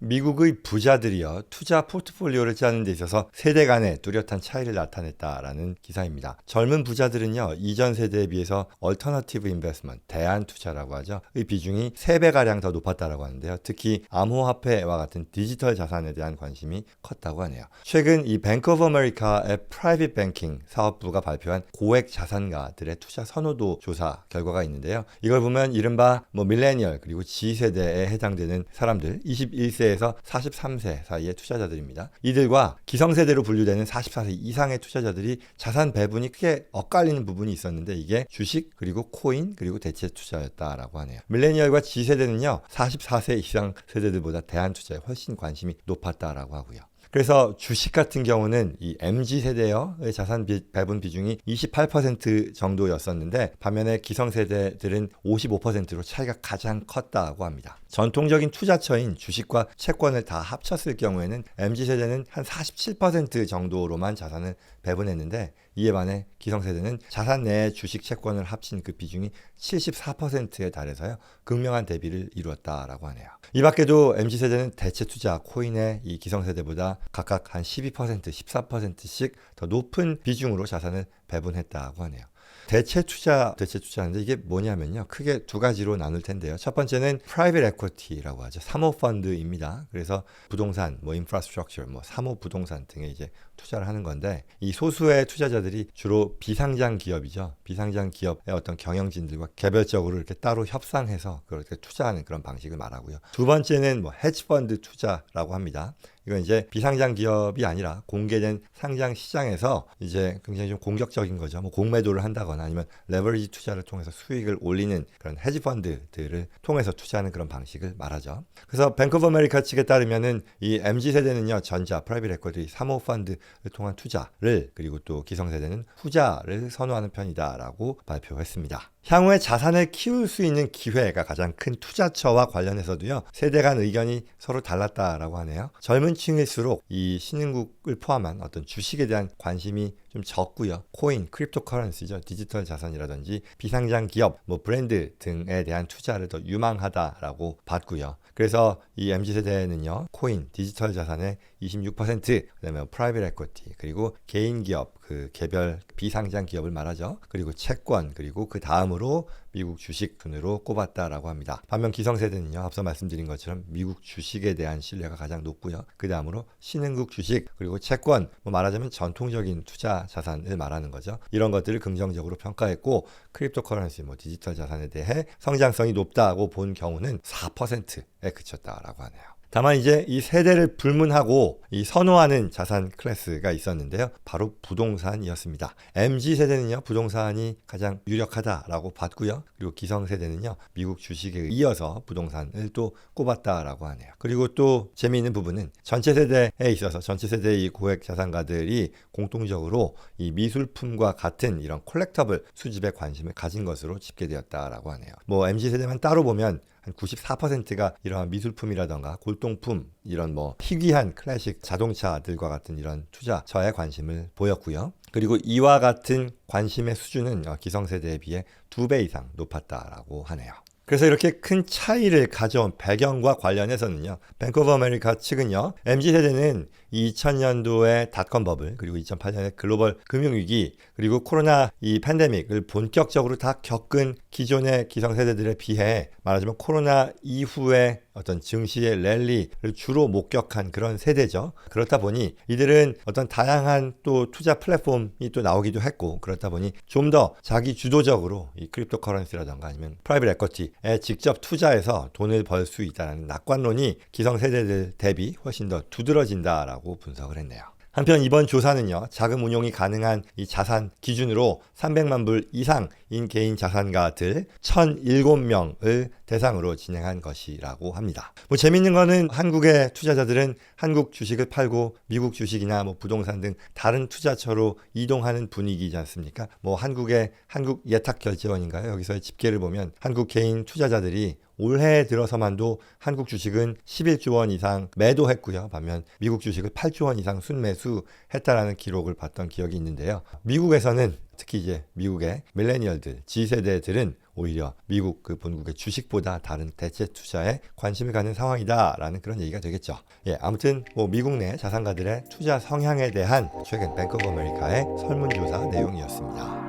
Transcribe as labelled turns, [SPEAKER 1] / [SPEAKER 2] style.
[SPEAKER 1] 미국의 부자들이요, 투자 포트폴리오를 짜는 데 있어서 세대 간의 뚜렷한 차이를 나타냈다라는 기사입니다. 젊은 부자들은요, 이전 세대에 비해서 얼터너티브 인베스트먼트, 대안 투자라고 하죠. 이 비중이 3배가량 더 높았다라고 하는데요. 특히 암호화폐와 같은 디지털 자산에 대한 관심이 컸다고 하네요. 최근 이 뱅크 오브 아메리카의 프라이빗 뱅킹 사업부가 발표한 고액 자산가들의 투자 선호도 조사 결과가 있는데요. 이걸 보면 이른바 밀레니얼 그리고 G세대에 해당되는 사람들, 21세에서 43세 사이의 투자자들입니다. 이들과 기성세대로 분류되는 44세 이상의 투자자들이 자산 배분이 크게 엇갈리는 부분이 있었는데, 이게 주식 그리고 코인 그리고 대체 투자였다라고 하네요. 밀레니얼과 G세대는요, 44세 이상 세대들보다 대안 투자에 훨씬 관심이 높았다라고 하고요. 그래서 주식 같은 경우는 이 MZ세대의 자산 배분 비중이 28% 정도였었는데, 반면에 기성세대들은 55%로 차이가 가장 컸다고 합니다. 전통적인 투자처인 주식과 채권을 다 합쳤을 경우에는 MZ세대는 한 47% 정도로만 자산을 배분했는데, 이에 반해 기성세대는 자산 내에 주식, 채권을 합친 그 비중이 74%에 달해서요, 극명한 대비를 이루었다라고 하네요. 이 밖에도 MZ세대는 대체 투자, 코인의 이 기성세대보다 각각 한 12%, 14%씩 더 높은 비중으로 자산을 배분했다고 하네요. 대체 투자인데 이게 뭐냐면요, 크게 두 가지로 나눌 텐데요. 첫 번째는 프라이빗 에쿼티라고 하죠. 사모펀드입니다. 그래서 부동산, 인프라스트럭처, 사모 부동산 등에 이제 투자를 하는 건데, 이 소수의 투자자들이 주로 비상장 기업이죠. 비상장 기업의 어떤 경영진들과 개별적으로 이렇게 따로 협상해서 그렇게 투자하는 그런 방식을 말하고요. 두 번째는 헤지펀드 투자라고 합니다. 이건 이제 비상장 기업이 아니라 공개된 상장 시장에서 이제 굉장히 좀 공격적인 거죠. 공매도를 한다거나 아니면 레버리지 투자를 통해서 수익을 올리는 그런 헤지펀드들을 통해서 투자하는 그런 방식을 말하죠. 그래서 뱅크 오브 아메리카 측에 따르면은 이 MZ세대는요, 전자, 프라이빗 에쿼티, 사모펀드를 통한 투자를, 그리고 또 기성세대는 후자를 선호하는 편이다라고 발표했습니다. 향후에 자산을 키울 수 있는 기회가 가장 큰 투자처와 관련해서도요, 세대 간 의견이 서로 달랐다라고 하네요. 젊은 층일수록 이 신흥국을 포함한 어떤 주식에 대한 관심이 좀 적고요. 코인, 크립토 커런시죠. 디지털 자산이라든지 비상장 기업, 브랜드 등에 대한 투자를 더 유망하다라고 봤고요. 그래서 이 MZ세대는요, 코인, 디지털 자산의 26%, 그다음에 프라이빗 에쿼티, 그리고 개인 기업, 그 개별 비상장 기업을 말하죠. 그리고 채권, 그리고 그 다음으로 미국 주식 순으로 꼽았다라고 합니다. 반면 기성세대는요, 앞서 말씀드린 것처럼 미국 주식에 대한 신뢰가 가장 높고요. 그 다음으로 신흥국 주식, 그리고 채권, 말하자면 전통적인 투자 자산을 말하는 거죠. 이런 것들을 긍정적으로 평가했고, 크립토 커런시, 디지털 자산에 대해 성장성이 높다고 본 경우는 4%에 그쳤다라고 하네요. 다만 이제 이 세대를 불문하고 이 선호하는 자산 클래스가 있었는데요. 바로 부동산이었습니다. MZ세대는요, 부동산이 가장 유력하다라고 봤고요. 그리고 기성세대는요, 미국 주식에 이어서 부동산을 또 꼽았다라고 하네요. 그리고 또 재미있는 부분은 전체 세대에 있어서 전체 세대의 이 고액 자산가들이 공통적으로 이 미술품과 같은 이런 콜렉터블 수집에 관심을 가진 것으로 집계되었다라고 하네요. MZ세대만 따로 보면 한 94%가 이러한 미술품이라던가 골동품, 이런 희귀한 클래식 자동차들과 같은 이런 투자처에 관심을 보였고요. 그리고 이와 같은 관심의 수준은 기성세대에 비해 2배 이상 높았다라고 하네요. 그래서 이렇게 큰 차이를 가져온 배경과 관련해서는요, 뱅크 오브 아메리카 측은요, MZ세대는 2000년도의 닷컴 버블, 그리고 2008년의 글로벌 금융위기, 그리고 코로나 이 팬데믹을 본격적으로 다 겪은 기존의 기성세대들에 비해 말하자면 코로나 이후에 어떤 증시의 랠리를 주로 목격한 그런 세대죠. 그렇다 보니 이들은 어떤 다양한 또 투자 플랫폼이 또 나오기도 했고, 그렇다 보니 좀 더 자기 주도적으로 이 크립토 커런시라던가 아니면 프라이빗 에쿼티에 직접 투자해서 돈을 벌 수 있다는 낙관론이 기성세대들 대비 훨씬 더 두드러진다라고 분석을 했네요. 한편 이번 조사는요, 자금 운용이 가능한 이 자산 기준으로 300만 불 이상인 개인 자산가들 1007명을 대상으로 진행한 것이라고 합니다. 재밌는 거는 한국의 투자자들은 한국 주식을 팔고 미국 주식이나 부동산 등 다른 투자처로 이동하는 분위기지 않습니까? 한국 예탁결제원인가요? 여기서의 집계를 보면 한국 개인 투자자들이 올해 들어서만도 한국 주식은 11조 원 이상 매도했고요. 반면 미국 주식을 8조 원 이상 순매수했다라는 기록을 봤던 기억이 있는데요. 미국에서는 특히 이제 미국의 밀레니얼들, G세대들은 오히려 미국 그 본국의 주식보다 다른 대체 투자에 관심을 갖는 상황이다라는 그런 얘기가 되겠죠. 예, 아무튼 뭐 미국 내 자산가들의 투자 성향에 대한 최근 뱅크 오브 아메리카의 설문조사 내용이었습니다.